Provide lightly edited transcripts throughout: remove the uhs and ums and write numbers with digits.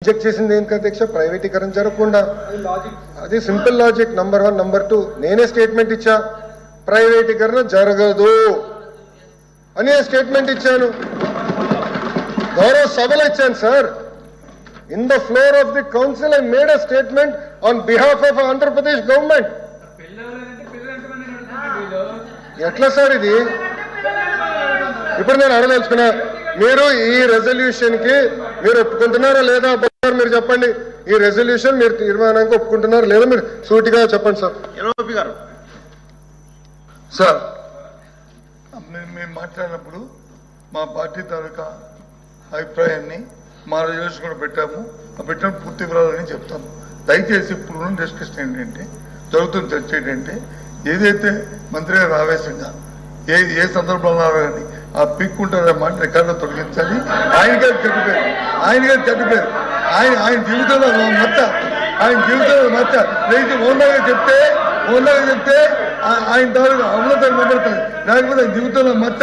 Reject చేసింది ఏంటి అధ్యక్ష? ప్రైవేటీకరణ జరగకుండా. అది సింపుల్ లాజిక్. నంబర్ 1. నంబర్ 2, నేనే స్టేట్మెంట్ ఇచ్చా, ప్రైవేటీకరణ జరగదు అనే స్టేట్మెంట్ ఇచ్చాను. గౌరవ సభలో ఇచ్చాను sir. In the floor of the council I made a statement on behalf of Andhra Pradesh government. ఎట్లా సార్ ఇది? ఇప్పుడు నేను అడగదలుచుకున్నా, మీరు ఈ రెజల్యూషన్ కి మీరు ఒప్పుకుంటున్నారా లేదా? మీరు చెప్పండి. ఈ రెజల్యూషన్ మీరు తీర్మానానికి ఒప్పుకుంటున్నారా లేదా? మీరు సూటిగా చెప్పండి సార్. ఎల్ఓపి గారు. సార్, మేము మాట్లాడినప్పుడు మా పార్టీ తాలూకా అభిప్రాయాన్ని మా రెజల్యూషన్ కూడా పెట్టాము. ఆ పెట్టిన పూర్తి వివరాలని చెప్తాము. దయచేసి ఇప్పుడు డిస్కషన్ ఏంటంటే, జరుగుతున్న చర్చ ఏంటంటే, ఏదైతే మంత్రి గారు ఆవేశంగా ఏ సందర్భంలో కానీ ఆ పిక్కుంటారు మాట రికార్డులో తొలగించాలి. ఆయన గారు చెడ్డపేరు ఆయన జీవితంలో మచ్చ రైతు ఓన్లాగా చెప్తే ఆయన తాలూకు అమలతను నిలబడతారు. లేకపోతే ఆయన జీవితంలో మచ్చ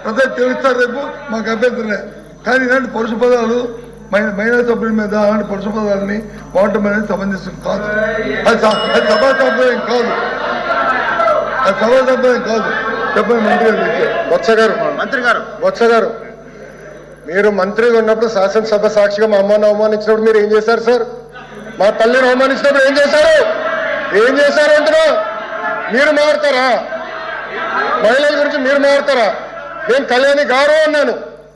ప్రజలు తెలుస్తారు. రేపు మాకు అభ్యంతరం లేదు. కానీ ఇలాంటి పరుష పదాలు మహిళా సభ్యుల మీద అలాంటి పరుష పదాలని వాడటం అనేది సమంజసం కాదు. అది సభా సంప్రదాయం కాదు. చెప్పండి మంత్రి గారు. బొత్స గారు, మీరు మంత్రిగా ఉన్నప్పుడు శాసనసభ సాక్షిగా మా అమ్మను అవమానించినప్పుడు మీరు ఏం చేశారు సార్? మా తల్లిని అవమానించినప్పుడు ఏం చేశారు అంటున్నా? మీరు మారుతారా? మహిళల గురించి మీరు మారుతారా? నేను కళ్యాణి గారు అన్నాను.